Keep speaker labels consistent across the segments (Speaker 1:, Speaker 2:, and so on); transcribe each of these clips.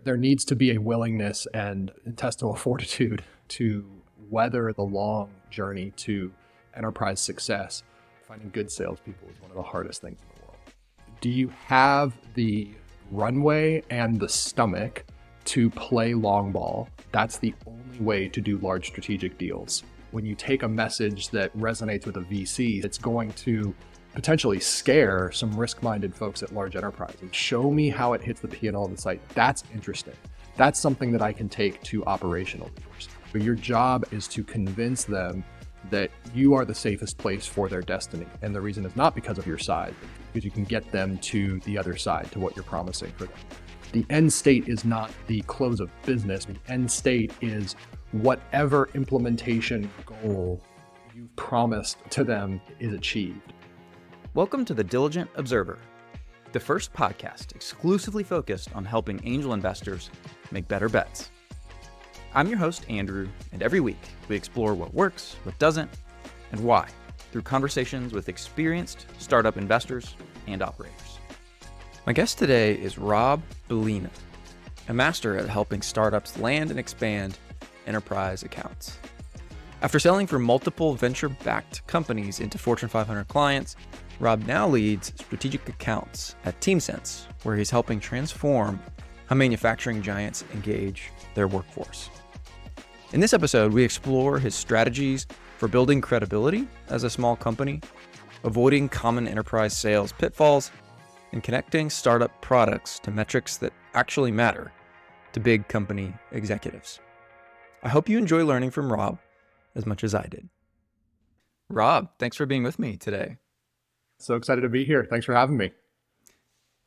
Speaker 1: there needs to be a willingness and intestinal fortitude to weather the long journey to enterprise success. Finding good salespeople is one of the hardest things in the world. Do you have the runway and the stomach to play long ball? That's the only way to do large strategic deals. When you take a message that resonates with a VC, it's going to potentially scare some risk-minded folks at large enterprises. Show me how it hits the P&L of the site. That's interesting. That's something that I can take to operational leaders. But your job is to convince them that you are the safest place for their destiny. And the reason is not because of your size, because you can get them to the other side, to what you're promising for them. The end state is not the close of business. The end state is whatever implementation goal you've promised to them is achieved.
Speaker 2: Welcome to The Diligent Observer, the first podcast exclusively focused on helping angel investors make better bets. I'm your host, Andrew, and every week we explore what works, what doesn't, and why through conversations with experienced startup investors and operators. My guest today is Rob Balena, a master at helping startups land and expand enterprise accounts. After selling for multiple venture-backed companies into Fortune 500 clients, Rob now leads strategic accounts at TeamSense, where he's helping transform how manufacturing giants engage their workforce. In this episode, we explore his strategies for building credibility as a small company, avoiding common enterprise sales pitfalls, and connecting startup products to metrics that actually matter to big company executives. I hope you enjoy learning from Rob as much as I did. Rob, thanks for being with me today.
Speaker 1: So excited to be here. Thanks for having me.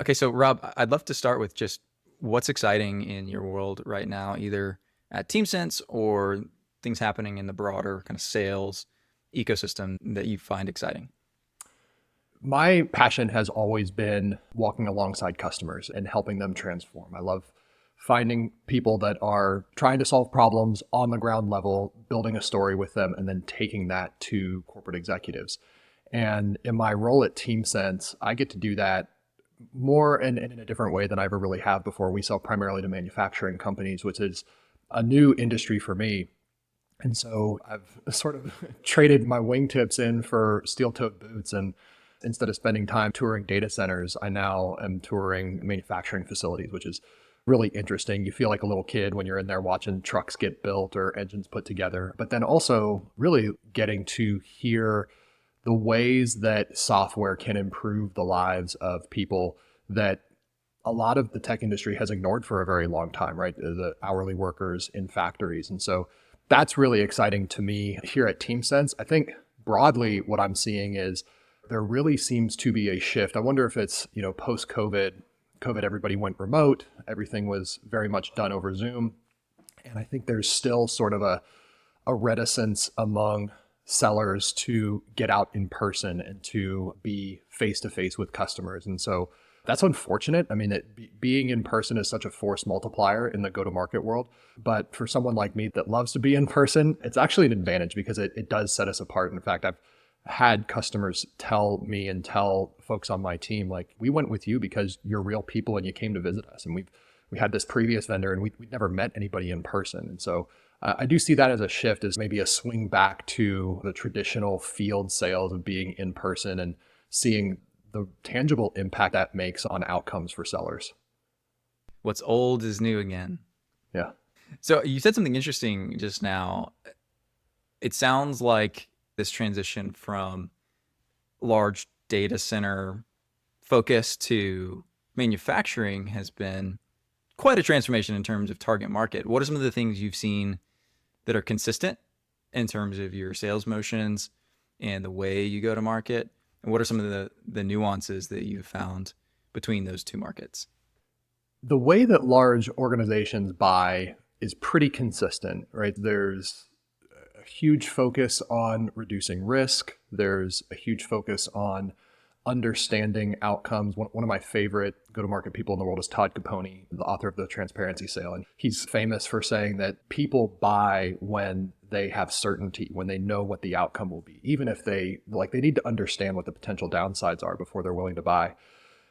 Speaker 2: Okay, so Rob, I'd love to start with just what's exciting in your world right now, either at TeamSense or things happening in the broader kind of sales ecosystem that you find exciting.
Speaker 1: My passion has always been walking alongside customers and helping them transform. I love finding people that are trying to solve problems on the ground level, building a story with them, and then taking that to corporate executives. And in my role at TeamSense, I get to do that more and in a different way than I ever really have before. We sell primarily to manufacturing companies, which is a new industry for me. And so I've sort of traded my wingtips in for steel-toed boots. And instead of spending time touring data centers, I now am touring manufacturing facilities, which is really interesting. You feel like a little kid when you're in there watching trucks get built or engines put together, but then also really getting to hear the ways that software can improve the lives of people that a lot of the tech industry has ignored for a very long time, right? The hourly workers in factories. And so that's really exciting to me here at TeamSense. I think broadly what I'm seeing is there really seems to be a shift. I wonder if it's, post-COVID, everybody went remote. Everything was very much done over Zoom. And I think there's still sort of a reticence among sellers to get out in person and to be face-to-face with customers. And so that's unfortunate. I mean, being in person is such a force multiplier in the go-to-market world. But for someone like me that loves to be in person, it's actually an advantage because it does set us apart. In fact, I've had customers tell me and tell folks on my team, like, we went with you because you're real people and you came to visit us. And we had this previous vendor and we'd never met anybody in person. And so I do see that as a shift, as maybe a swing back to the traditional field sales of being in person and seeing the tangible impact that makes on outcomes for sellers.
Speaker 2: What's old is new again.
Speaker 1: Yeah.
Speaker 2: So you said something interesting just now. It sounds like this transition from large data center focus to manufacturing has been quite a transformation in terms of target market. What are some of the things you've seen that are consistent in terms of your sales motions and the way you go to market? And what are some of the nuances that you've found between those two markets?
Speaker 1: The way that large organizations buy is pretty consistent, right? There's a huge focus on reducing risk. There's a huge focus on understanding outcomes. One of my favorite go-to-market people in the world is Todd Capone, the author of The Transparency Sale. And he's famous for saying that people buy when they have certainty, when they know what the outcome will be, even if they need to understand what the potential downsides are before they're willing to buy.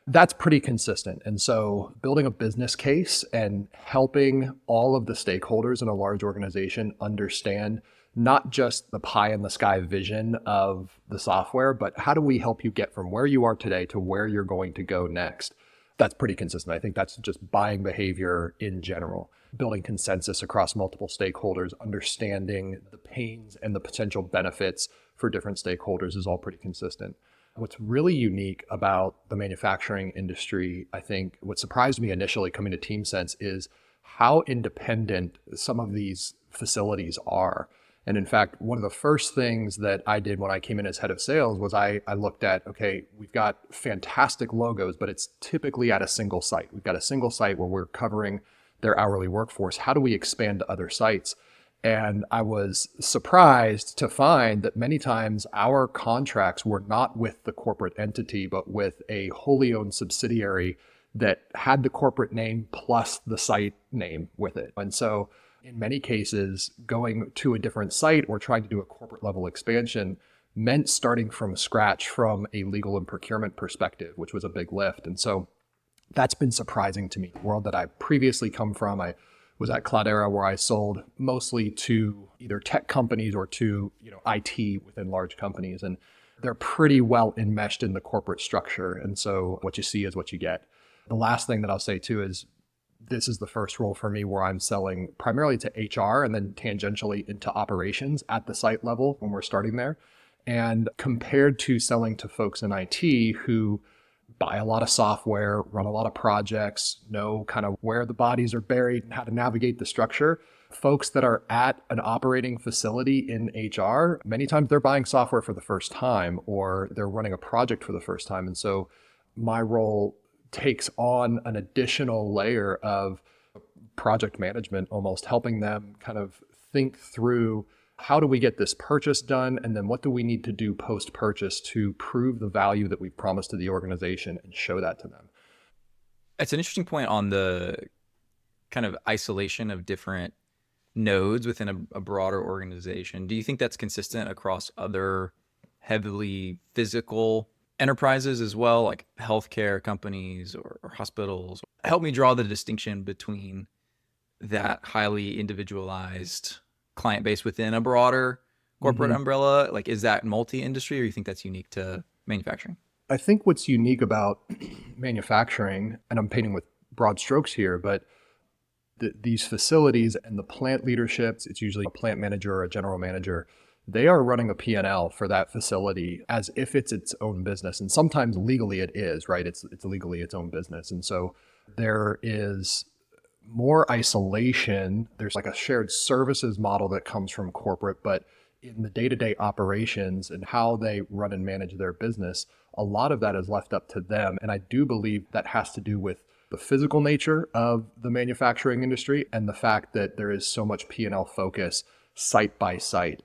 Speaker 1: That's pretty consistent. And so building a business case and helping all of the stakeholders in a large organization understand not just the pie in the sky vision of the software, but how do we help you get from where you are today to where you're going to go next? That's pretty consistent. I think that's just buying behavior in general, building consensus across multiple stakeholders, understanding the pains and the potential benefits for different stakeholders is all pretty consistent. What's really unique about the manufacturing industry, I think what surprised me initially coming to TeamSense is how independent some of these facilities are. And in fact, one of the first things that I did when I came in as head of sales was I looked at, okay, we've got fantastic logos, but it's typically at a single site. We've got a single site where we're covering their hourly workforce. How do we expand to other sites? And I was surprised to find that many times our contracts were not with the corporate entity, but with a wholly owned subsidiary that had the corporate name plus the site name with it. And so in many cases, going to a different site or trying to do a corporate level expansion meant starting from scratch from a legal and procurement perspective, which was a big lift. And so that's been surprising to me. The world that I previously come from, I was at Cloudera where I sold mostly to either tech companies or to IT within large companies. And they're pretty well enmeshed in the corporate structure. And so what you see is what you get. The last thing that I'll say too is this is the first role for me where I'm selling primarily to HR and then tangentially into operations at the site level when we're starting there. And compared to selling to folks in IT who buy a lot of software, run a lot of projects, know kind of where the bodies are buried and how to navigate the structure, folks that are at an operating facility in HR, many times they're buying software for the first time or they're running a project for the first time. And so my role takes on an additional layer of project management, almost helping them kind of think through how do we get this purchase done? And then what do we need to do post-purchase to prove the value that we've promised to the organization and show that to them?
Speaker 2: It's an interesting point on the kind of isolation of different nodes within a broader organization. Do you think that's consistent across other heavily physical enterprises as well, like healthcare companies or hospitals? Help me draw the distinction between that highly individualized client base within a broader corporate umbrella. Like, is that multi-industry or you think that's unique to manufacturing?
Speaker 1: I think what's unique about manufacturing, and I'm painting with broad strokes here, but these facilities and the plant leaderships, it's usually a plant manager or a general manager, they are running a P&L for that facility as if it's its own business. And sometimes legally it is, right? It's legally its own business. And so there is more isolation. There's like a shared services model that comes from corporate, but in the day-to-day operations and how they run and manage their business, a lot of that is left up to them. And I do believe that has to do with the physical nature of the manufacturing industry and the fact that there is so much P&L focus site by site.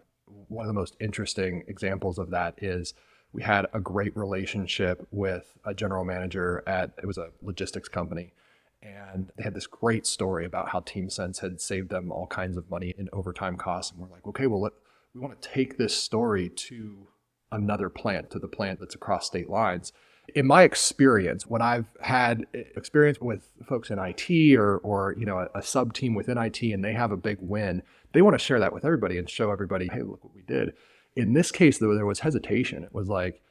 Speaker 1: One of the most interesting examples of that is we had a great relationship with a general manager it was a logistics company. And they had this great story about how TeamSense had saved them all kinds of money in overtime costs. And we're like, okay, well, we want to take this story to another plant, to the plant that's across state lines. In my experience, when I've had experience with folks in IT or a sub team within IT and they have a big win, they want to share that with everybody and show everybody, hey, look what we did. In this case, though, there was hesitation. It was like,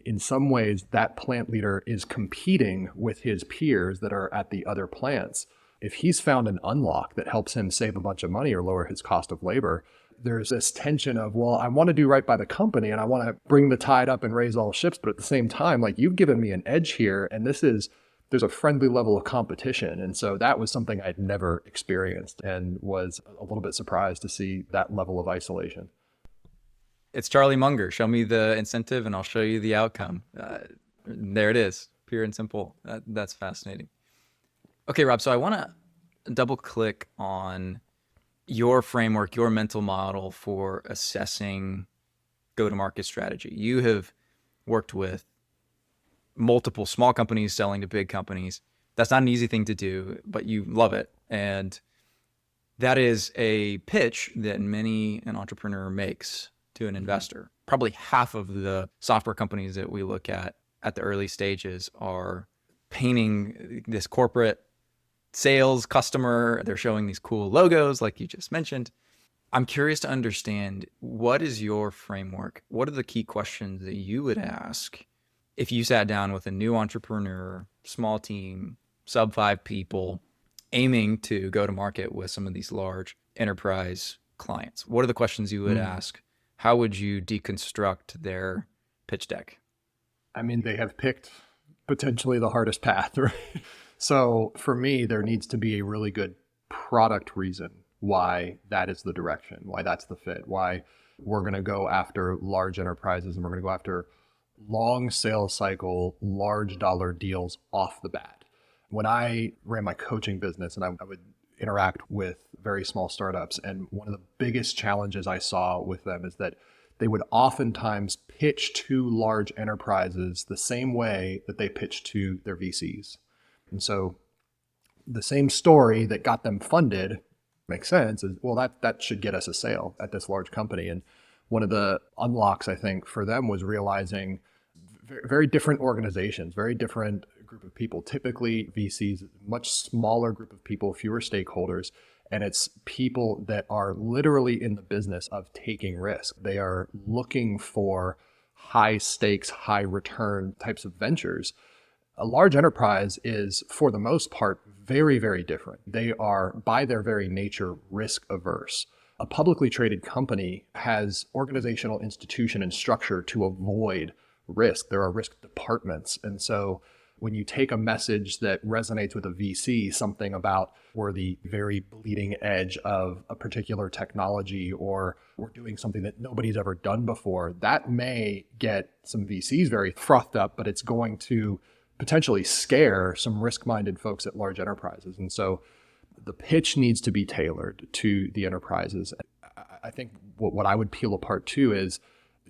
Speaker 1: in some ways, that plant leader is competing with his peers that are at the other plants. If he's found an unlock that helps him save a bunch of money or lower his cost of labor, there's this tension of, well, I want to do right by the company and I want to bring the tide up and raise all ships. But at the same time, like, you've given me an edge here. And there's a friendly level of competition. And so that was something I'd never experienced and was a little bit surprised to see that level of isolation.
Speaker 2: It's Charlie Munger. Show me the incentive and I'll show you the outcome. There it is, pure and simple. That's fascinating. Okay, Rob, so I want to double click on your framework, your mental model for assessing go-to-market strategy. You have worked with multiple small companies selling to big companies. That's not an easy thing to do, but you love it. And that is a pitch that an entrepreneur makes to an investor. Probably half of the software companies that we look at the early stages are painting this corporate sales customer. They're showing these cool logos like you just mentioned. I'm curious to understand, what is your framework? What are the key questions that you would ask if you sat down with a new entrepreneur, small team, sub 5 people, aiming to go to market with some of these large enterprise clients? What are the questions you would ask? How would you deconstruct their pitch deck?
Speaker 1: I mean, they have picked potentially the hardest path, right? So for me, there needs to be a really good product reason why that is the direction, why that's the fit, why we're going to go after large enterprises and we're going to go after long sales cycle, large dollar deals off the bat. When I ran my coaching business and I would interact with very small startups, and one of the biggest challenges I saw with them is that they would oftentimes pitch to large enterprises the same way that they pitch to their VCs. And so the same story that got them funded makes sense is, well, that should get us a sale at this large company. And one of the unlocks, I think, for them was realizing very different organizations, very different group of people. Typically, VCs, much smaller group of people, fewer stakeholders, and it's people that are literally in the business of taking risk. They are looking for high stakes, high return types of ventures. A large enterprise is, for the most part, very, very different. They are, by their very nature, risk averse. A publicly traded company has organizational institution and structure to avoid risk. There are risk departments. And so when you take a message that resonates with a VC, something about we're the very bleeding edge of a particular technology, or we're doing something that nobody's ever done before, that may get some VCs very frothed up, but it's going to potentially scare some risk-minded folks at large enterprises. And so the pitch needs to be tailored to the enterprises. I think what I would peel apart too is,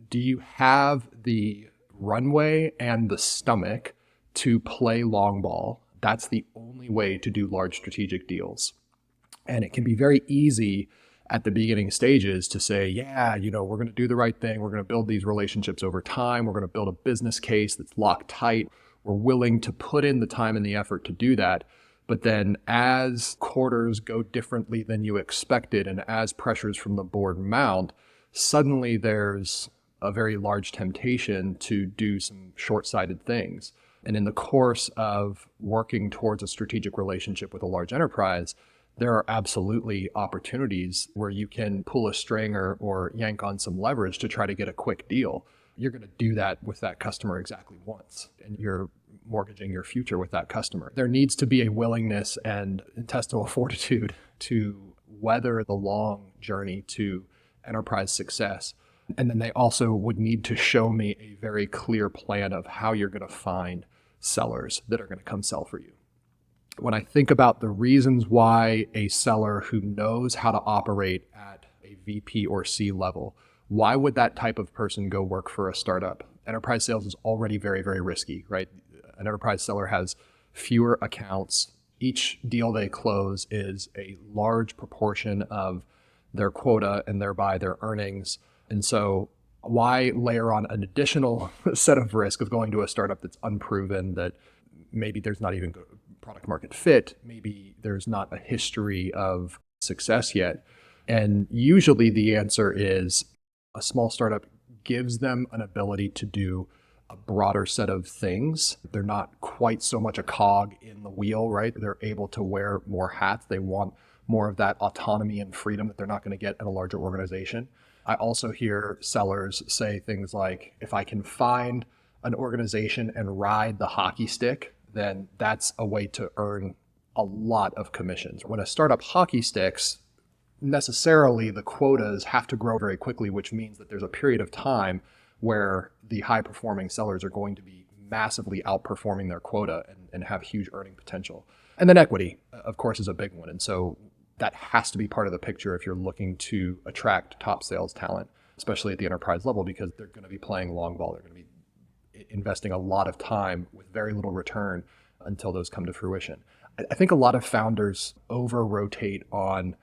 Speaker 1: do you have the runway and the stomach to play long ball? That's the only way to do large strategic deals. And it can be very easy at the beginning stages to say, yeah, we're going to do the right thing. We're going to build these relationships over time. We're going to build a business case that's locked tight. We're willing to put in the time and the effort to do that. But then as quarters go differently than you expected, and as pressures from the board mount, suddenly there's a very large temptation to do some short-sighted things. And in the course of working towards a strategic relationship with a large enterprise, there are absolutely opportunities where you can pull a string or yank on some leverage to try to get a quick deal. You're going to do that with that customer exactly once, and you're mortgaging your future with that customer. There needs to be a willingness and intestinal fortitude to weather the long journey to enterprise success. And then they also would need to show me a very clear plan of how you're going to find sellers that are going to come sell for you. When I think about the reasons why a seller who knows how to operate at a VP or C level, why would that type of person go work for a startup? Enterprise sales is already very, very risky, right? An enterprise seller has fewer accounts. Each deal they close is a large proportion of their quota and thereby their earnings. And so why layer on an additional set of risk of going to a startup that's unproven, that maybe there's not even good product market fit, maybe there's not a history of success yet? And usually the answer is a small startup gives them an ability to do a broader set of things. They're not quite so much a cog in the wheel, right? They're able to wear more hats. They want more of that autonomy and freedom that they're not going to get at a larger organization. I also hear sellers say things like, if I can find an organization and ride the hockey stick, then that's a way to earn a lot of commissions. When a startup hockey sticks, necessarily the quotas have to grow very quickly, which means that there's a period of time where the high performing sellers are going to be massively outperforming their quota and have huge earning potential. And then equity, of course, is a big one. And so that has to be part of the picture if you're looking to attract top sales talent, especially at the enterprise level, because they're going to be playing long ball. They're going to be investing a lot of time with very little return until those come to fruition. I think a lot of founders over-rotate on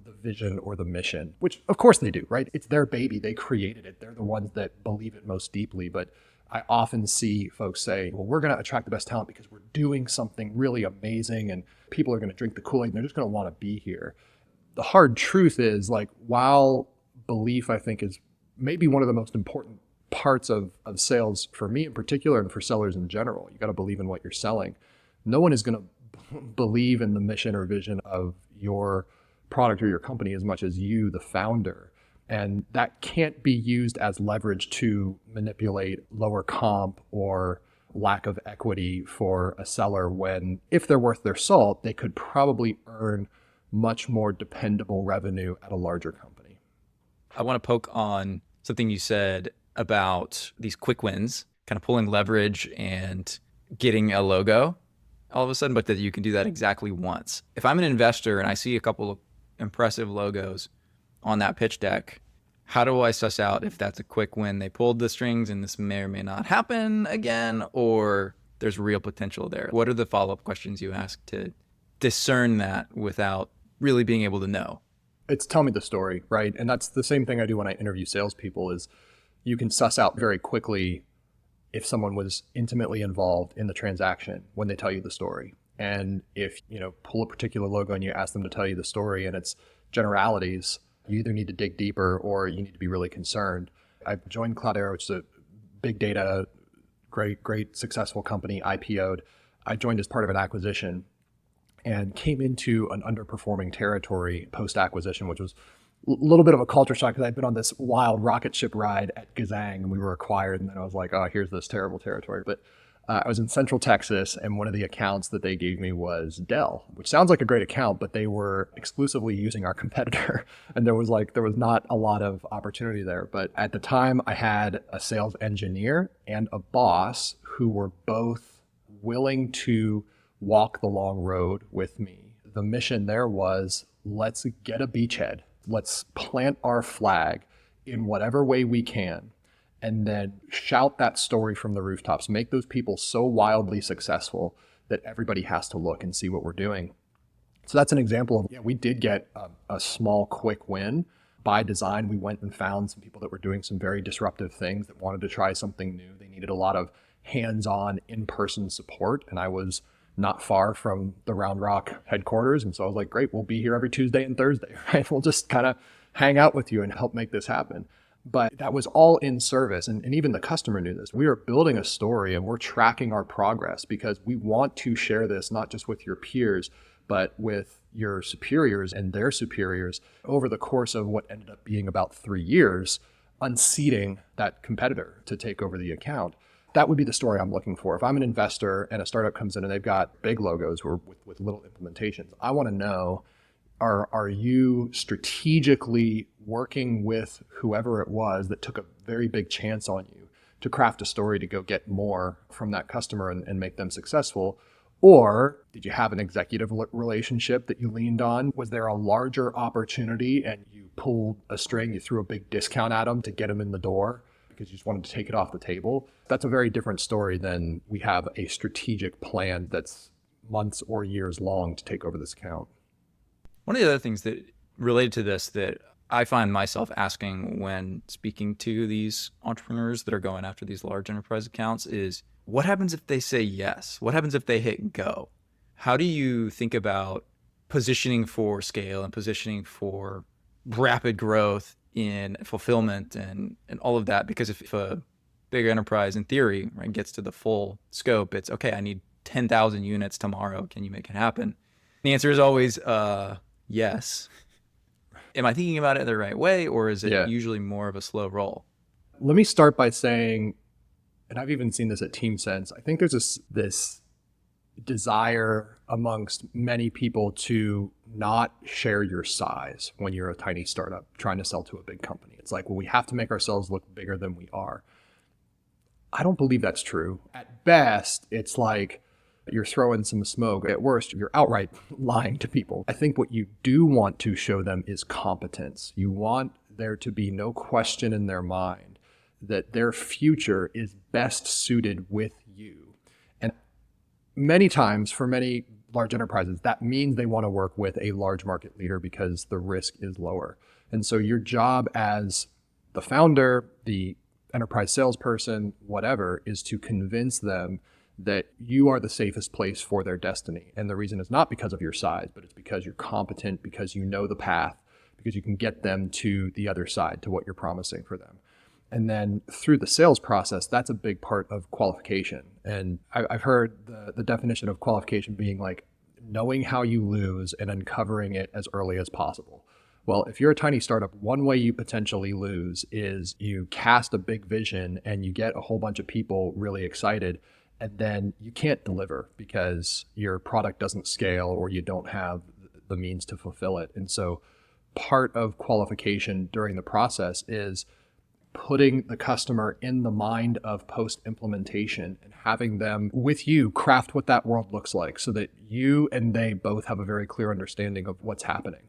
Speaker 1: the vision or the mission, which of course they do, right? It's their baby. They created it. They're the ones that believe it most deeply. But I often see folks say, well, we're going to attract the best talent because we're doing something really amazing and people are going to drink the Kool-Aid and they're just going to want to be here. The hard truth is, like, while belief, I think, is maybe one of the most important parts of sales for me in particular and for sellers in general. You got to believe in what you're selling. No one is going to believe in the mission or vision of your product or your company as much as you, the founder. And that can't be used as leverage to manipulate lower comp or lack of equity for a seller when, if they're worth their salt, they could probably earn much more dependable revenue at a larger company.
Speaker 2: I want to poke on something you said about these quick wins, kind of pulling leverage and getting a logo all of a sudden, but that you can do that exactly once. If I'm an investor and I see a couple of impressive logos on that pitch deck, how do I suss out if that's a quick win? They pulled the strings and this may or may not happen again, or there's real potential there. What are the follow-up questions you ask to discern that without really being able to know?
Speaker 1: It's tell me the story, right? And that's the same thing I do when I interview salespeople is you can suss out very quickly if someone was intimately involved in the transaction when they tell you the story. And if, pull a particular logo and you ask them to tell you the story and it's generalities, you either need to dig deeper or you need to be really concerned. I joined Cloudera, which is a big data, great successful company, IPO'd. I joined as part of an acquisition and came into an underperforming territory post-acquisition, which was a little bit of a culture shock because I'd been on this wild rocket ship ride at Gazang and we were acquired. And then I was like, oh, here's this terrible territory. But I was in Central Texas and one of the accounts that they gave me was Dell, which sounds like a great account, but they were exclusively using our competitor. And there was not a lot of opportunity there. But at the time I had a sales engineer and a boss who were both willing to walk the long road with me. The mission there was, let's get a beachhead. Let's plant our flag in whatever way we can, and then shout that story from the rooftops. Make those people so wildly successful that everybody has to look and see what we're doing. So that's an example of, we did get a small, quick win. By design, we went and found some people that were doing some very disruptive things that wanted to try something new. They needed a lot of hands-on, in-person support, and I was not far from the Round Rock headquarters. And so I was like, great, we'll be here every Tuesday and Thursday, right? We'll just kind of hang out with you and help make this happen. But that was all in service. And even the customer knew this. We are building a story and we're tracking our progress because we want to share this, not just with your peers, but with your superiors and their superiors over the course of what ended up being about 3 years, unseating that competitor to take over the account. That would be the story I'm looking for. If I'm an investor and a startup comes in and they've got big logos or with little implementations, I want to know, are you strategically working with whoever it was that took a very big chance on you to craft a story to go get more from that customer and make them successful? Or did you have an executive relationship that you leaned on? Was there a larger opportunity and you pulled a string, you threw a big discount at them to get them in the door because you just wanted to take it off the table? That's a very different story than we have a strategic plan that's months or years long to take over this account.
Speaker 2: One of the other things that related to this that I find myself asking when speaking to these entrepreneurs that are going after these large enterprise accounts is, what happens if they say yes? What happens if they hit go? How do you think about positioning for scale and positioning for rapid growth in fulfillment and all of that? Because if a big enterprise in theory, right, gets to the full scope, it's okay, I need 10,000 units tomorrow. Can you make it happen? The answer is always yes. Am I thinking about it the right way, or is it usually more of a slow roll?
Speaker 1: Let me start by saying, and I've even seen this at TeamSense, I think there's this desire amongst many people to not share your size when you're a tiny startup trying to sell to a big company. It's like, well, we have to make ourselves look bigger than we are. I don't believe that's true. At best, it's like you're throwing some smoke. At worst, you're outright lying to people. I think what you do want to show them is competence. You want there to be no question in their mind that their future is best suited with you. And many times for many large enterprises, that means they want to work with a large market leader because the risk is lower. And so your job as the founder, the enterprise salesperson, whatever, is to convince them that you are the safest place for their destiny. And the reason is not because of your size, but it's because you're competent, because you know the path, because you can get them to the other side, to what you're promising for them. And then through the sales process, that's a big part of qualification. And I've heard the definition of qualification being like knowing how you lose and uncovering it as early as possible. Well, if you're a tiny startup, one way you potentially lose is you cast a big vision and you get a whole bunch of people really excited, and then you can't deliver because your product doesn't scale or you don't have the means to fulfill it. And so part of qualification during the process is putting the customer in the mind of post-implementation and having them with you craft what that world looks like so that you and they both have a very clear understanding of what's happening.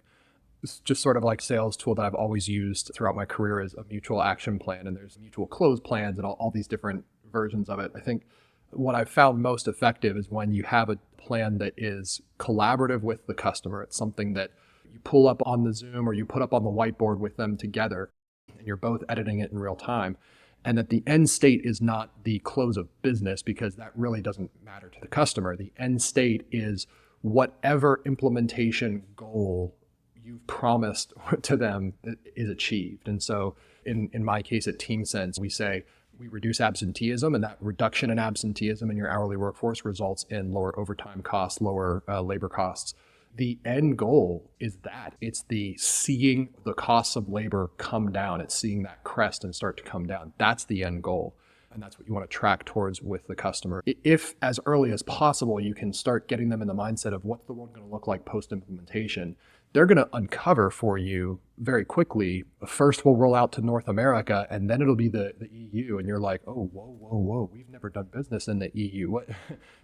Speaker 1: It's just sort of like sales tool that I've always used throughout my career is a mutual action plan, and there's mutual close plans and all these different versions of it. I think what I've found most effective is when you have a plan that is collaborative with the customer. It's something that you pull up on the Zoom or you put up on the whiteboard with them together, and you're both editing it in real time. And that the end state is not the close of business, because that really doesn't matter to the customer. The end state is whatever implementation goal you've promised to them is achieved. And so in my case at TeamSense, we say we reduce absenteeism, and that reduction in absenteeism in your hourly workforce results in lower overtime costs, lower labor costs. The end goal is that it's the seeing the costs of labor come down. It's seeing that crest and start to come down. That's the end goal. And that's what you want to track towards with the customer. If as early as possible, you can start getting them in the mindset of what's the world going to look like post-implementation, they're going to uncover for you very quickly. First, we'll roll out to North America, and then it'll be the EU. And you're like, oh, whoa, we've never done business in the EU. What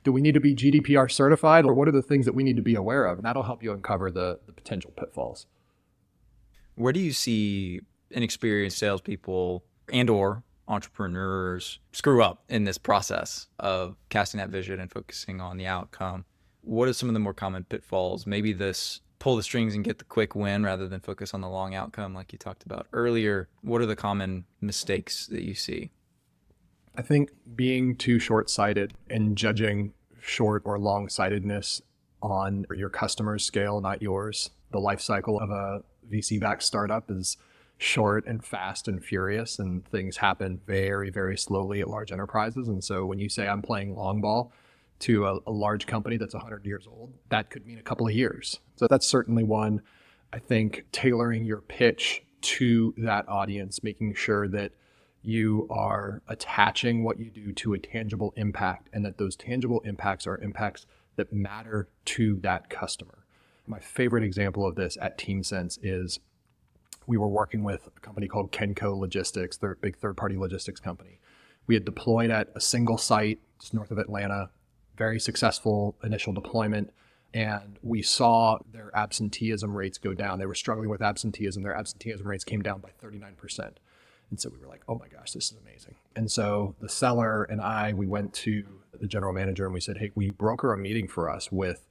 Speaker 1: do we need to be GDPR certified, or what are the things that we need to be aware of? And that'll help you uncover the potential pitfalls.
Speaker 2: Where do you see inexperienced salespeople and or entrepreneurs screw up in this process of casting that vision and focusing on the outcome? What are some of the more common pitfalls? Maybe this pull the strings and get the quick win rather than focus on the long outcome like you talked about earlier. What are the common mistakes that you see?
Speaker 1: I think being too short-sighted and judging short or long-sightedness on your customer's scale, not yours. The life cycle of a VC-backed startup is short and fast and furious, and things happen very, very slowly at large enterprises. And so when you say I'm playing long ball to a large company that's 100 years old, that could mean a couple of years. So that's certainly one. I think tailoring your pitch to that audience, making sure that you are attaching what you do to a tangible impact, and that those tangible impacts are impacts that matter to that customer. My favorite example of this at TeamSense is we were working with a company called Kenco Logistics. They're a big third-party logistics company. We had deployed at a single site just north of Atlanta, very successful initial deployment, and we saw their absenteeism rates go down. They were struggling with absenteeism. Their absenteeism rates came down by 39%. And so we were like, oh my gosh, this is amazing. And so the seller and we went to the general manager and we said, hey, will you broker a meeting for us with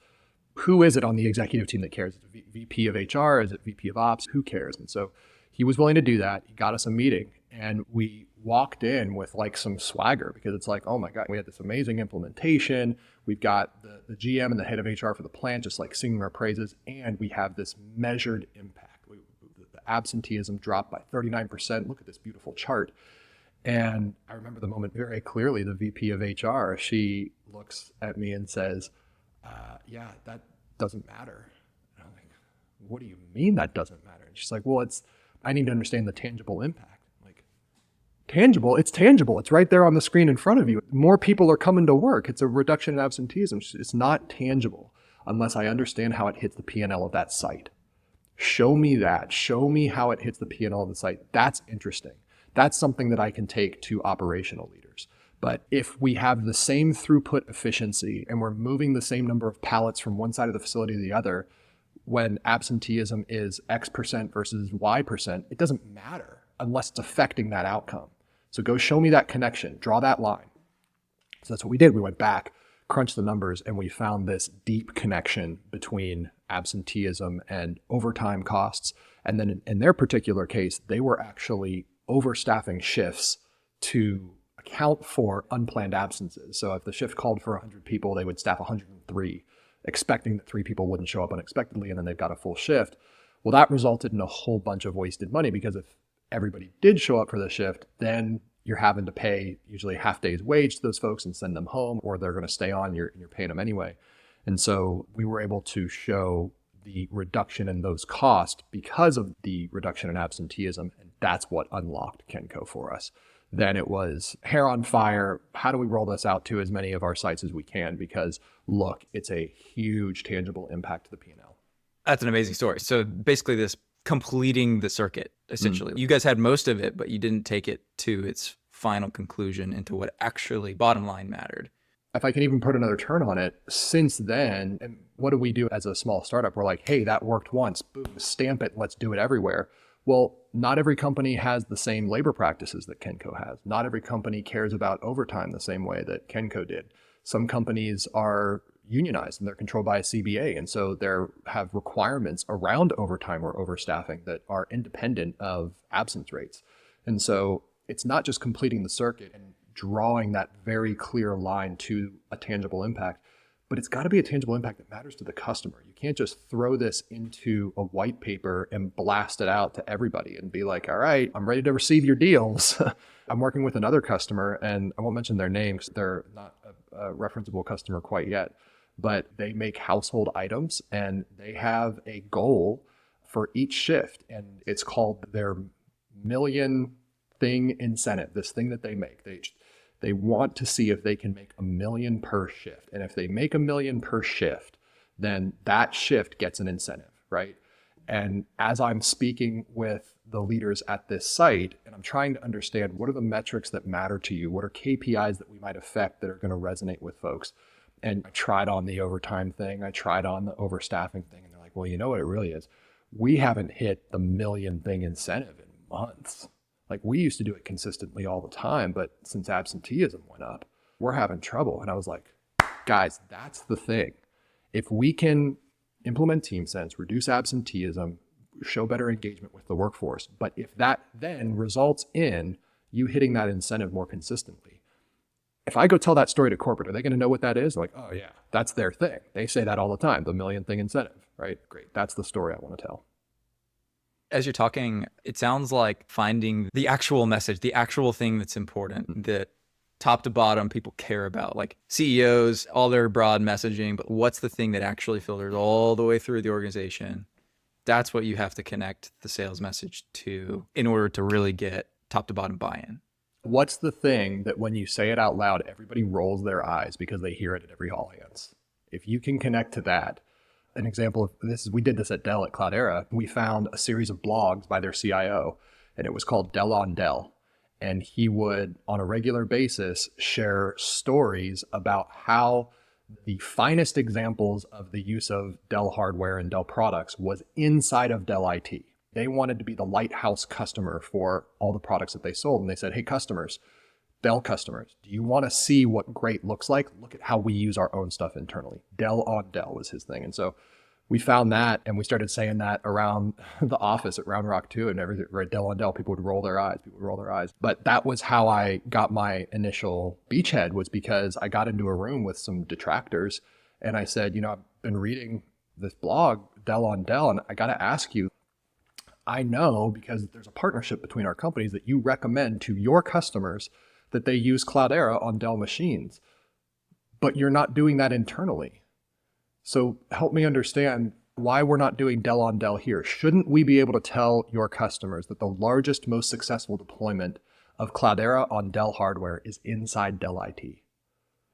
Speaker 1: who is it on the executive team that cares? Is it VP of HR? Is it VP of Ops? Who cares? And so he was willing to do that. He got us a meeting, and we walked in with like some swagger, because it's like, oh my God, we had this amazing implementation. We've got the GM and the head of HR for the plant just like singing our praises, and we have this measured impact. The absenteeism dropped by 39%. Look at this beautiful chart. And I remember the moment very clearly. The VP of HR, she looks at me and says, yeah, that doesn't matter. And I'm like, what do you mean that doesn't matter? And she's like, well, I need to understand the tangible impact. I'm like, tangible? It's tangible. It's right there on the screen in front of you. More people are coming to work. It's a reduction in absenteeism. It's not tangible unless I understand how it hits the P&L of that site. Show me that. Show me how it hits the P&L of the site. That's interesting. That's something that I can take to operational leaders. But if we have the same throughput efficiency and we're moving the same number of pallets from one side of the facility to the other, when absenteeism is X percent versus Y percent, it doesn't matter unless it's affecting that outcome. So go show me that connection, draw that line. So that's what we did. We went back, crunched the numbers, and we found this deep connection between absenteeism and overtime costs. And then in their particular case, they were actually overstaffing shifts to account for unplanned absences. So if the shift called for 100 people, they would staff 103, expecting that 3 people wouldn't show up unexpectedly, and then they've got a full shift. Well, that resulted in a whole bunch of wasted money, because if everybody did show up for the shift, then you're having to pay usually half day's wage to those folks and send them home, or they're going to stay on, you're paying them anyway. And so we were able to show the reduction in those costs because of the reduction in absenteeism. And that's what unlocked Kenco for us. Then it was hair on fire. How do we roll this out to as many of our sites as we can? Because look, it's a huge tangible impact to the P&L.
Speaker 2: That's an amazing story. So basically this completing the circuit, essentially. You guys had most of it, but you didn't take it to its final conclusion into what actually bottom line mattered.
Speaker 1: If I can even put another turn on it, since then, and what do we do as a small startup? We're like, hey, that worked once, boom, stamp it, let's do it everywhere. Well, not every company has the same labor practices that Kenco has. Not every company cares about overtime the same way that Kenco did. Some companies are unionized and they're controlled by a CBA. And so they have requirements around overtime or overstaffing that are independent of absence rates. And so it's not just completing the circuit and drawing that very clear line to a tangible impact, but it's got to be a tangible impact that matters to the customer. You can't just throw this into a white paper and blast it out to everybody and be like, all right, I'm ready to receive your deals. I'm working with another customer, and I won't mention their name because they're not a referenceable customer quite yet, but they make household items and they have a goal for each shift, and it's called their million thing incentive, this thing that they make. They want to see if they can make $1 million per shift. And if they make $1 million per shift, then that shift gets an incentive, right? And as I'm speaking with the leaders at this site, and I'm trying to understand what are the metrics that matter to you? What are KPIs that we might affect that are going to resonate with folks? And I tried on the overtime thing. I tried on the overstaffing thing. And they're like, well, you know what it really is? We haven't hit the $1 million thing incentive in months. Like, we used to do it consistently all the time, but since absenteeism went up, we're having trouble. And I was like, guys, that's the thing. If we can implement TeamSense, reduce absenteeism, show better engagement with the workforce, but if that then results in you hitting that incentive more consistently, if I go tell that story to corporate, are they going to know what that is? They're like, oh yeah, that's their thing. They say that all the time, the $1 million thing incentive, right? Great. That's the story I want to tell.
Speaker 2: As you're talking, it sounds like finding the actual message, the actual thing that's important, that top to bottom people care about, like CEOs, all their broad messaging, but what's the thing that actually filters all the way through the organization? That's what you have to connect the sales message to in order to really get top to bottom buy-in.
Speaker 1: What's the thing that when you say it out loud, everybody rolls their eyes because they hear it at every all hands? If you can connect to that, an example of this is we did this at Dell at Cloudera. We found a series of blogs by their CIO, and it was called Dell on Dell. And he would, on a regular basis, share stories about how the finest examples of the use of Dell hardware and Dell products was inside of Dell IT. They wanted to be the lighthouse customer for all the products that they sold. And they said, hey, customers, Dell customers, do you want to see what great looks like? Look at how we use our own stuff internally. Dell on Dell was his thing. And so we found that, and we started saying that around the office at Round Rock 2 and everything, right? Dell on Dell, people would roll their eyes. But that was how I got my initial beachhead, was because I got into a room with some detractors and I said, you know, I've been reading this blog, Dell on Dell, and I got to ask you, I know because there's a partnership between our companies that you recommend to your customers that they use Cloudera on Dell machines, but you're not doing that internally. So help me understand why we're not doing Dell on Dell here. Shouldn't we be able to tell your customers that the largest, most successful deployment of Cloudera on Dell hardware is inside Dell IT?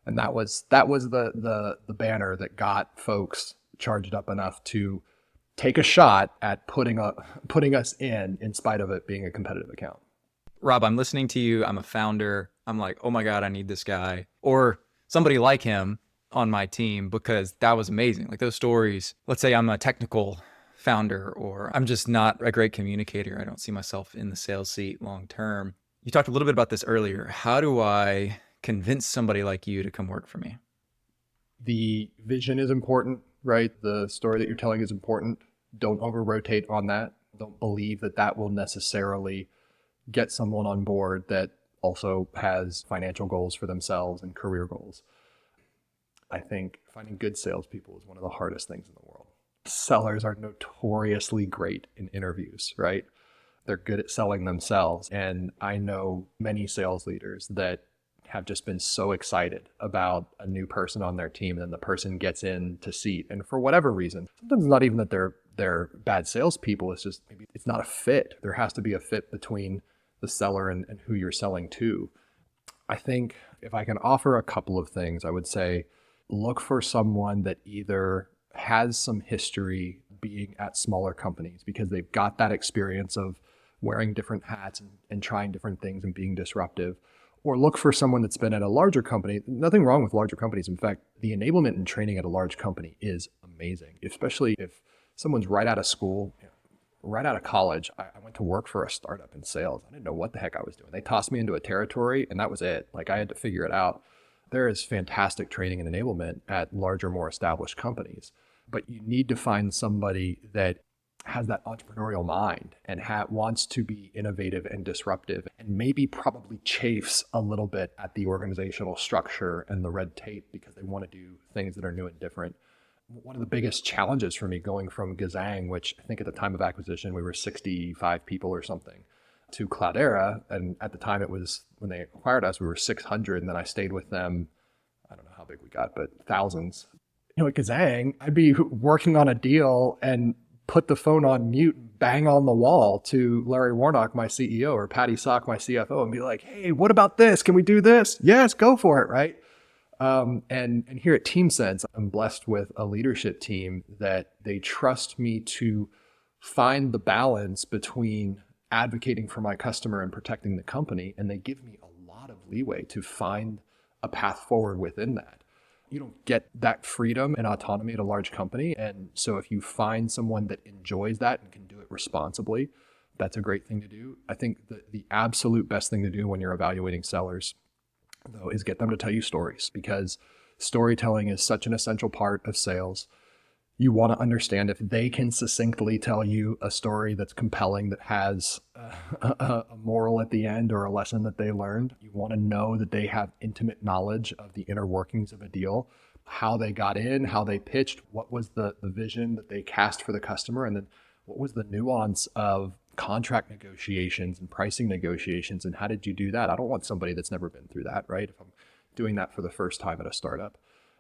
Speaker 1: And that was the banner that got folks charged up enough to take a shot at putting us in spite of it being a competitive account.
Speaker 2: Rob, I'm listening to you. I'm a founder. I'm like, oh my God, I need this guy or somebody like him on my team, because that was amazing. Like those stories, let's say I'm a technical founder or I'm just not a great communicator. I don't see myself in the sales seat long term. You talked a little bit about this earlier. How do I convince somebody like you to come work for me?
Speaker 1: The vision is important, right? The story that you're telling is important. Don't over-rotate on that. Don't believe that that will necessarily get someone on board that also has financial goals for themselves and career goals. I think finding good salespeople is one of the hardest things in the world. Sellers are notoriously great in interviews, right? They're good at selling themselves. And I know many sales leaders that have just been so excited about a new person on their team, and then the person gets into seat. And for whatever reason, sometimes it's not even that they're bad salespeople. It's just maybe it's not a fit. There has to be a fit between the seller and who you're selling to. I think if I can offer a couple of things, I would say look for someone that either has some history being at smaller companies because they've got that experience of wearing different hats and trying different things and being disruptive, or look for someone that's been at a larger company. Nothing wrong with larger companies. In fact, the enablement and training at a large company is amazing, especially if someone's right out of school, right out of college. I went to work for a startup in sales. I didn't know what the heck I was doing. They tossed me into a territory and that was it. Like I had to figure it out. There is fantastic training and enablement at larger, more established companies, but you need to find somebody that has that entrepreneurial mind and wants to be innovative and disruptive, and maybe probably chafes a little bit at the organizational structure and the red tape because they want to do things that are new and different. One of the biggest challenges for me going from Gazang, which I think at the time of acquisition, we were 65 people or something, to Cloudera. And at the time it was, when they acquired us, we were 600. And then I stayed with them. I don't know how big we got, but thousands. At Gazang, I'd be working on a deal and put the phone on mute, bang on the wall to Larry Warnock, my CEO, or Patty Sock, my CFO, and be like, hey, what about this? Can we do this? Yes, go for it, right? And here at TeamSense, I'm blessed with a leadership team that they trust me to find the balance between advocating for my customer and protecting the company. And they give me a lot of leeway to find a path forward within that. You don't get that freedom and autonomy at a large company. And so if you find someone that enjoys that and can do it responsibly, that's a great thing to do. I think the absolute best thing to do when you're evaluating sellers, though, is get them to tell you stories, because storytelling is such an essential part of sales. You want to understand if they can succinctly tell you a story that's compelling, that has a moral at the end or a lesson that they learned. You want to know that they have intimate knowledge of the inner workings of a deal, how they got in, how they pitched, what was the vision that they cast for the customer, and then what was the nuance of contract negotiations and pricing negotiations, and how did you do that? I don't want somebody that's never been through that, right? If I'm doing that for the first time at a startup.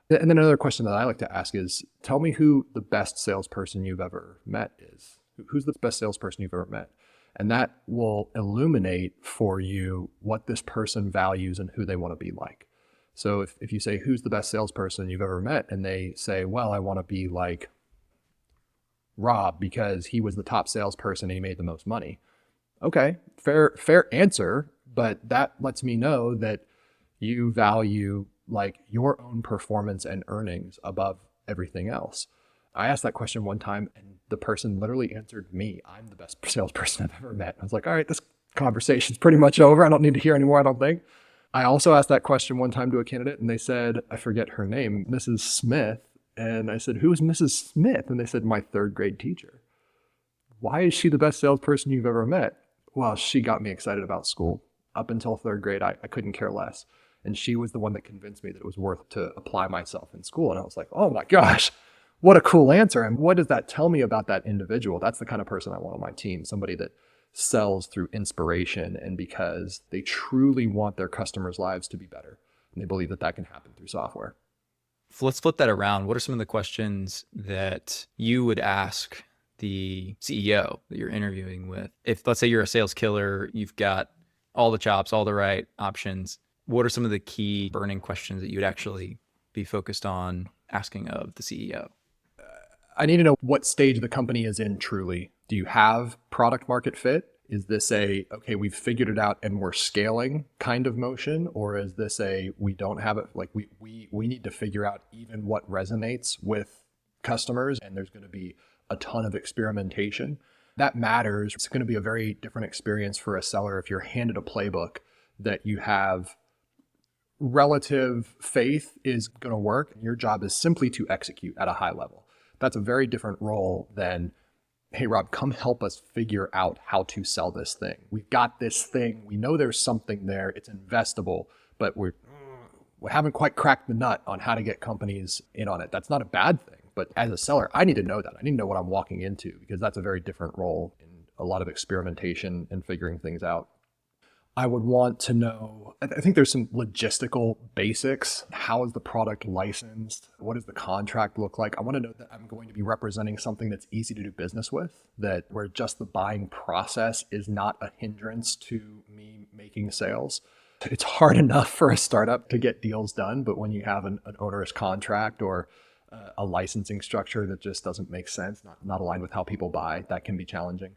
Speaker 1: And then another question that I like to ask is, tell me who the best salesperson you've ever met is. Who's the best salesperson you've ever met? And that will illuminate for you what this person values and who they want to be like. So if you say, who's the best salesperson you've ever met? And they say, well, I want to be like Rob because he was the top salesperson and he made the most money. Okay, fair answer, but that lets me know that you value like your own performance and earnings above everything else. I asked that question one time and the person literally answered me. I'm the best salesperson I've ever met. I was like, all right, this conversation's pretty much over. I don't need to hear anymore, I don't think. I also asked that question one time to a candidate and they said, I forget her name, Mrs. Smith. And I said, who is Mrs. Smith? And they said, my third grade teacher. Why is she the best salesperson you've ever met? Well, she got me excited about school. Up until third grade, I couldn't care less. And she was the one that convinced me that it was worth to apply myself in school. And I was like, oh my gosh, what a cool answer. And what does that tell me about that individual? That's the kind of person I want on my team, somebody that sells through inspiration and because they truly want their customers' lives to be better. And they believe that that can happen through software.
Speaker 2: Let's flip that around. What are some of the questions that you would ask the CEO that you're interviewing with? If, let's say, you're a sales killer, you've got all the chops, all the right options, what are some of the key burning questions that you would actually be focused on asking of the CEO?
Speaker 1: I need to know what stage the company is in truly. Do you have product market fit? Is this okay, we've figured it out and we're scaling kind of motion? Or is this we don't have it, like we need to figure out even what resonates with customers and there's going to be a ton of experimentation? That matters. It's going to be a very different experience for a seller if you're handed a playbook that you have relative faith is going to work and your job is simply to execute at a high level. That's a very different role than hey, Rob, come help us figure out how to sell this thing. We've got this thing. We know there's something there. It's investable, but we haven't quite cracked the nut on how to get companies in on it. That's not a bad thing. But as a seller, I need to know that. I need to know what I'm walking into, because that's a very different role in a lot of experimentation and figuring things out. I would want to know, I think there's some logistical basics. How is the product licensed? What does the contract look like? I want to know that I'm going to be representing something that's easy to do business with, that where just the buying process is not a hindrance to me making sales. It's hard enough for a startup to get deals done, but when you have an onerous contract or a licensing structure that just doesn't make sense, not aligned with how people buy, that can be challenging.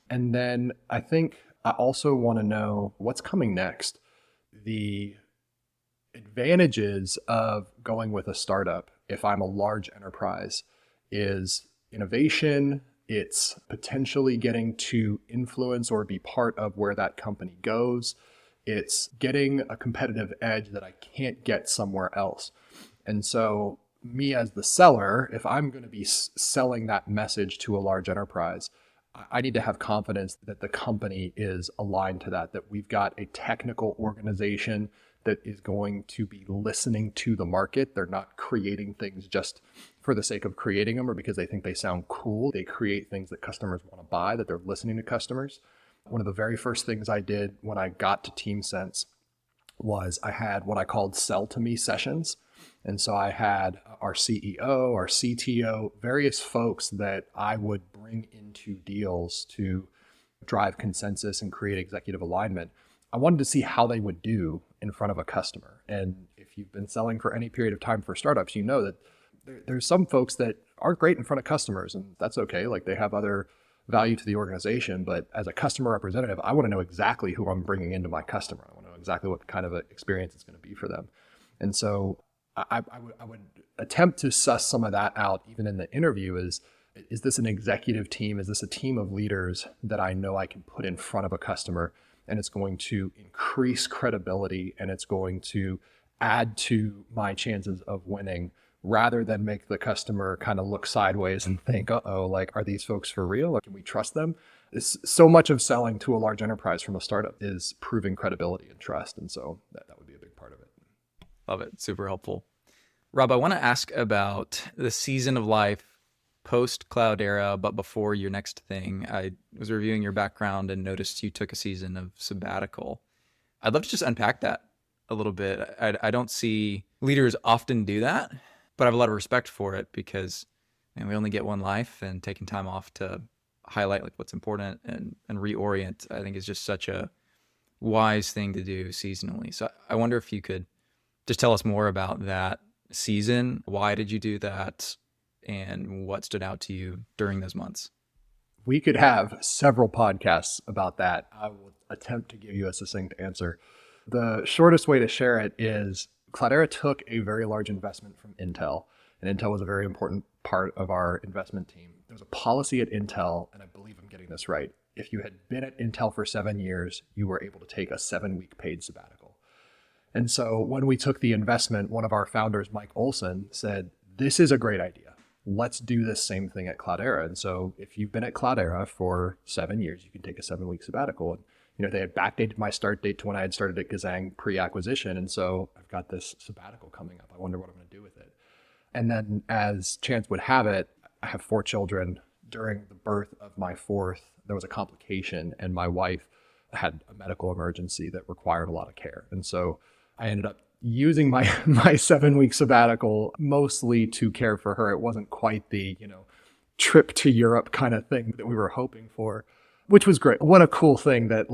Speaker 1: And then I think I also want to know what's coming next. The advantages of going with a startup, if I'm a large enterprise, is innovation. It's potentially getting to influence or be part of where that company goes. It's getting a competitive edge that I can't get somewhere else. And so me as the seller, if I'm going to be selling that message to a large enterprise, I need to have confidence that the company is aligned to that we've got a technical organization that is going to be listening to the market. They're not creating things just for the sake of creating them or because they think they sound cool. They create things that customers want to buy, that they're listening to customers. One of the very first things I did when I got to TeamSense was I had what I called sell to me sessions. And so I had our CEO, our CTO, various folks that I would bring into deals to drive consensus and create executive alignment. I wanted to see how they would do in front of a customer. And if you've been selling for any period of time for startups, you know that there's some folks that aren't great in front of customers, and that's okay. Like, they have other value to the organization. But as a customer representative, I want to know exactly who I'm bringing into my customer. I want to know exactly what kind of an experience it's going to be for them. And so I would attempt to suss some of that out even in the interview. Is this an executive team? Is this a team of leaders that I know I can put in front of a customer, and it's going to increase credibility and it's going to add to my chances of winning, rather than make the customer kind of look sideways and think, uh-oh, like, are these folks for real? Or can we trust them? So much of selling to a large enterprise from a startup is proving credibility and trust. And so that would be a big part of it.
Speaker 2: Love it. Super helpful. Rob, I want to ask about the season of life post Cloudera, but before your next thing. I was reviewing your background and noticed you took a season of sabbatical. I'd love to just unpack that a little bit. I don't see leaders often do that, but I have a lot of respect for it because, man, we only get one life, and taking time off to highlight like what's important and reorient, I think, is just such a wise thing to do seasonally. So I wonder if you could just tell us more about that season. Why did you do that? And what stood out to you during those months?
Speaker 1: We could have several podcasts about that. I will attempt to give you a succinct answer. The shortest way to share it is Cloudera took a very large investment from Intel, and Intel was a very important part of our investment team. There was a policy at Intel, and I believe I'm getting this right. If you had been at Intel for 7 years, you were able to take a 7-week paid sabbatical. And so when we took the investment, one of our founders, Mike Olson, said, this is a great idea. Let's do this same thing at Cloudera. And so if you've been at Cloudera for 7 years, you can take a 7-week sabbatical. And, they had backdated my start date to when I had started at Gazang pre-acquisition. And so I've got this sabbatical coming up. I wonder what I'm going to do with it. And then, as chance would have it, I have 4 children. During the birth of my 4th, there was a complication, and my wife had a medical emergency that required a lot of care. And so I ended up using my 7-week sabbatical mostly to care for her. It wasn't quite the, trip to Europe kind of thing that we were hoping for, which was great. What a cool thing that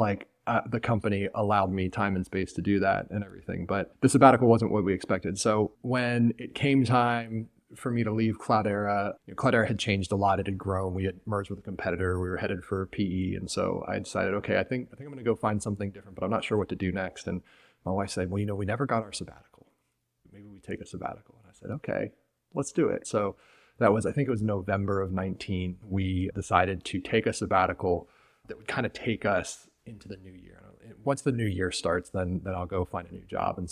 Speaker 1: the company allowed me time and space to do that and everything. But the sabbatical wasn't what we expected. So when it came time for me to leave Cloudera, Cloudera had changed a lot. It had grown. We had merged with a competitor. We were headed for PE. And so I decided, okay, I think I'm going to go find something different, but I'm not sure what to do next. And my wife said, well, we never got our sabbatical. Maybe we take a sabbatical. And I said, okay, let's do it. So that was, I think it was November of 19. We decided to take a sabbatical that would kind of take us into the new year. Once the new year starts, then I'll go find a new job. And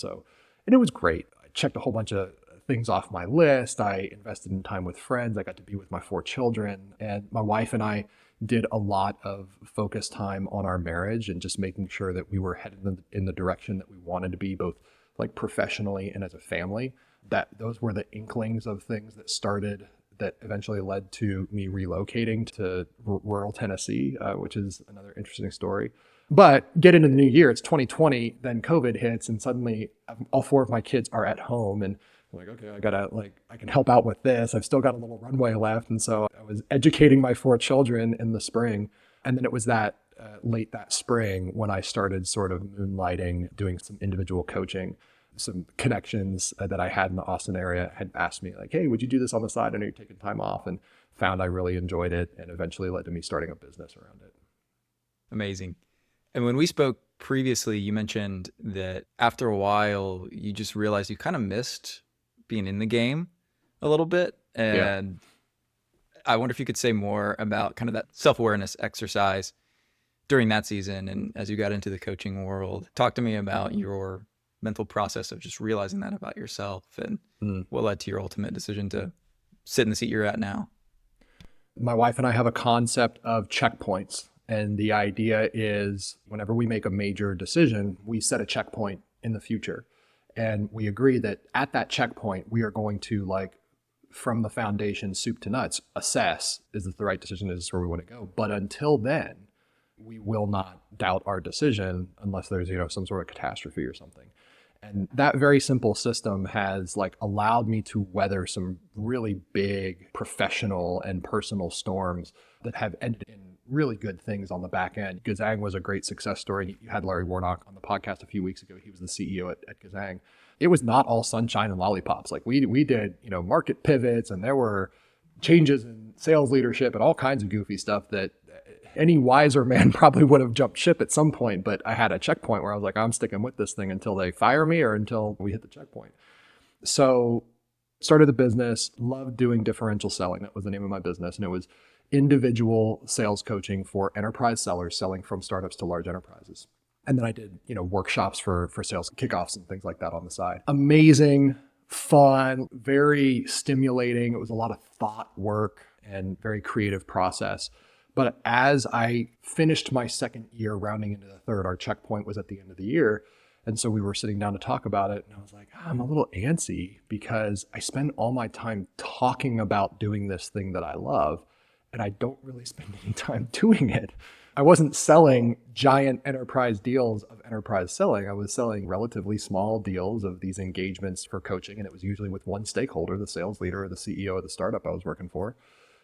Speaker 1: it was great. I checked a whole bunch of things off my list. I invested in time with friends. I got to be with my 4 children. And my wife and I did a lot of focus time on our marriage and just making sure that we were headed in the direction that we wanted to be, both like professionally and as a family. That those were the inklings of things that started, that eventually led to me relocating to rural Tennessee, which is another interesting story. But get into the new year, it's 2020, then COVID hits, and suddenly all 4 of my kids are at home, and I'm like, okay, I can help out with this. I've still got a little runway left. And so I was educating my 4 children in the spring. And then it was that late that spring when I started sort of moonlighting, doing some individual coaching. Some connections that I had in the Austin area had asked me like, hey, would you do this on the side? I know you're taking time off, and found I really enjoyed it, and eventually led to me starting a business around it.
Speaker 2: Amazing. And when we spoke previously, you mentioned that after a while, you just realized you kind of missed being in the game a little bit. And I wonder if you could say more about kind of that self-awareness exercise during that season. And as you got into the coaching world, talk to me about your mental process of just realizing that about yourself and what led to your ultimate decision to sit in the seat you're at now.
Speaker 1: My wife and I have a concept of checkpoints. And the idea is whenever we make a major decision, we set a checkpoint in the future. And we agree that at that checkpoint, we are going to, like, from the foundation, soup to nuts, assess, is this the right decision? Is this where we want to go? But until then, we will not doubt our decision unless there's, some sort of catastrophe or something. And that very simple system has allowed me to weather some really big professional and personal storms that have ended in really good things on the back end. Gazang was a great success story. You had Larry Warnock on the podcast a few weeks ago. He was the CEO at Gazang. It was not all sunshine and lollipops. We did, market pivots, and there were changes in sales leadership and all kinds of goofy stuff that any wiser man probably would have jumped ship at some point. But I had a checkpoint where I was like, I'm sticking with this thing until they fire me or until we hit the checkpoint. So started the business, loved doing differential selling. That was the name of my business. And it was individual sales coaching for enterprise sellers selling from startups to large enterprises. And then I did, workshops for sales kickoffs and things like that on the side. Amazing, fun, very stimulating. It was a lot of thought work and very creative process. But as I finished my second year, rounding into the third, our checkpoint was at the end of the year. And so we were sitting down to talk about it. And I was like, I'm a little antsy because I spend all my time talking about doing this thing that I love, and I don't really spend any time doing it. I wasn't selling giant enterprise deals of enterprise selling. I was selling relatively small deals of these engagements for coaching. And it was usually with one stakeholder, the sales leader or the CEO of the startup I was working for.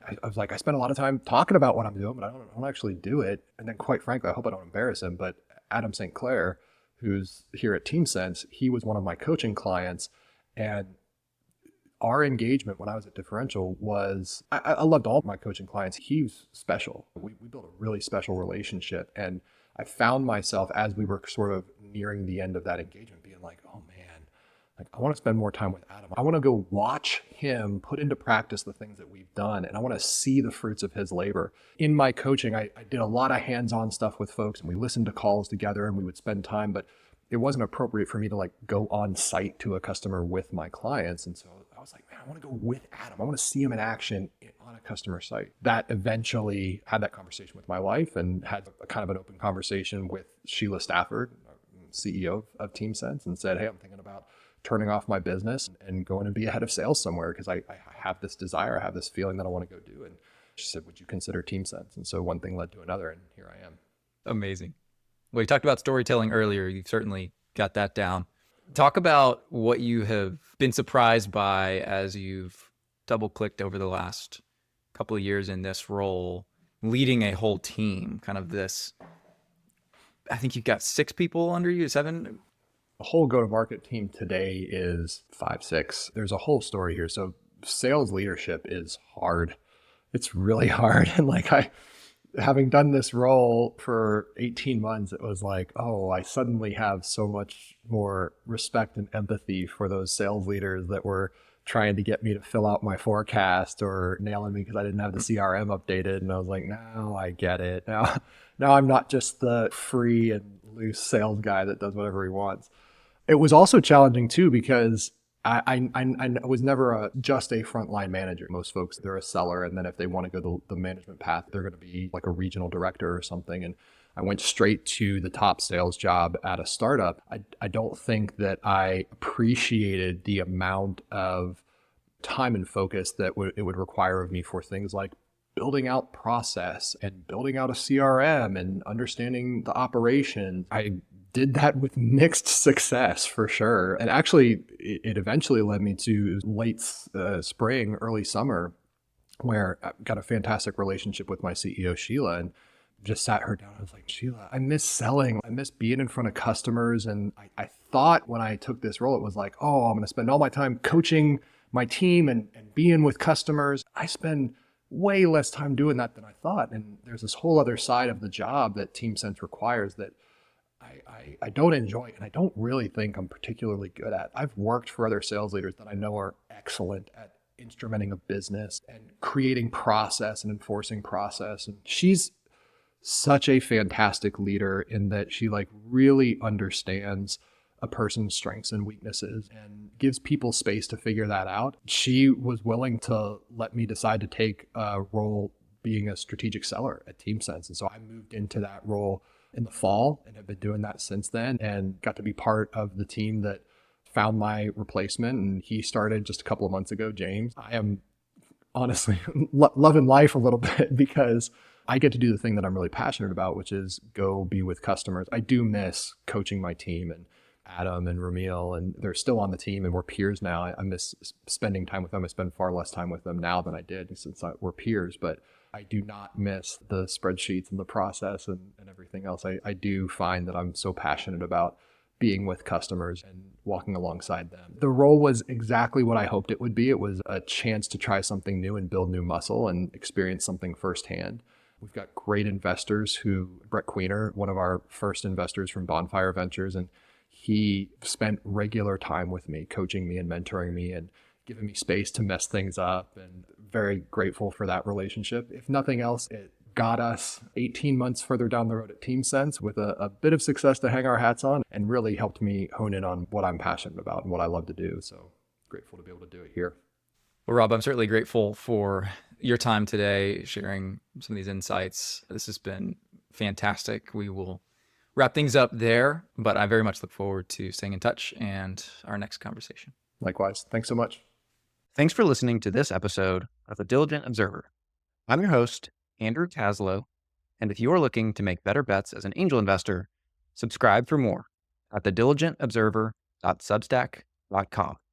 Speaker 1: I was like, I spend a lot of time talking about what I'm doing, but I don't actually do it. And then quite frankly, I hope I don't embarrass him, but Adam St. Clair, who's here at TeamSense, he was one of my coaching clients. And our engagement when I was at Differential was, I loved all of my coaching clients. He was special. We built a really special relationship. And I found myself, as we were sort of nearing the end of that engagement, being like, oh man, I want to spend more time with Adam. I want to go watch him put into practice the things that we've done. And I want to see the fruits of his labor. In my coaching, I did a lot of hands-on stuff with folks, and we listened to calls together and we would spend time, but it wasn't appropriate for me to go on site to a customer with my clients. And so I was like, man, I want to go with Adam. I want to see him in action on a customer site. That eventually had that conversation with my wife, and had a kind of an open conversation with Sheila Stafford, CEO of TeamSense, and said, hey, I'm thinking about turning off my business and going to be a head of sales somewhere because I have this desire, I have this feeling that I want to go do. And she said, would you consider TeamSense? And so one thing led to another, and here I am.
Speaker 2: Amazing. Well, you talked about storytelling earlier. You've certainly got that down. Talk about what you have been surprised by as you've double-clicked over the last couple of years in this role, leading a whole team, kind of this, I think you've got 6 people under you, 7?
Speaker 1: The whole go-to-market team today is 5, 6. There's a whole story here. So sales leadership is hard. It's really hard. And having done this role for 18 months, it was like, oh, I suddenly have so much more respect and empathy for those sales leaders that were trying to get me to fill out my forecast or nailing me because I didn't have the CRM updated. And I was like, now I get it. Now I'm not just the free and loose sales guy that does whatever he wants. It was also challenging too, because I was never just a frontline manager. Most folks, they're a seller. And then if they want to go the management path, they're going to be like a regional director or something. And I went straight to the top sales job at a startup. I don't think that I appreciated the amount of time and focus that it would require of me for things like building out process and building out a CRM and understanding the operation. I did that with mixed success for sure. And actually, it eventually led me to late spring, early summer, where I got a fantastic relationship with my CEO, Sheila, and just sat her down. I was like, Sheila, I miss selling. I miss being in front of customers. And I thought when I took this role, it was like, oh, I'm going to spend all my time coaching my team and being with customers. I spend way less time doing that than I thought. And there's this whole other side of the job that TeamSense requires that I don't enjoy and I don't really think I'm particularly good at. I've worked for other sales leaders that I know are excellent at instrumenting a business and creating process and enforcing process. And she's such a fantastic leader in that she like really understands a person's strengths and weaknesses and gives people space to figure that out. She was willing to let me decide to take a role being a strategic seller at TeamSense. And so I moved into that role in the fall and have been doing that since then and got to be part of the team that found my replacement. And he started just a couple of months ago, James. I am honestly loving life a little bit because I get to do the thing that I'm really passionate about, which is go be with customers. I do miss coaching my team, and Adam and Ramil, and they're still on the team and we're peers now. I miss spending time with them. I spend far less time with them now than I did since we're peers, but I do not miss the spreadsheets and the process and everything else. I do find that I'm so passionate about being with customers and walking alongside them. The role was exactly what I hoped it would be. It was a chance to try something new and build new muscle and experience something firsthand. We've got great investors Brett Queener, one of our first investors from Bonfire Ventures, and he spent regular time with me, coaching me and mentoring me and giving me space to mess things up, and very grateful for that relationship. If nothing else, it got us 18 months further down the road at TeamSense with a bit of success to hang our hats on and really helped me hone in on what I'm passionate about and what I love to do. So grateful to be able to do it here.
Speaker 2: Well, Rob, I'm certainly grateful for your time today, sharing some of these insights. This has been fantastic. We will wrap things up there, but I very much look forward to staying in touch and our next conversation.
Speaker 1: Likewise. Thanks so much.
Speaker 2: Thanks for listening to this episode of The Diligent Observer. I'm your host, Andrew Taslow, and if you are looking to make better bets as an angel investor, subscribe for more at thediligentobserver.substack.com.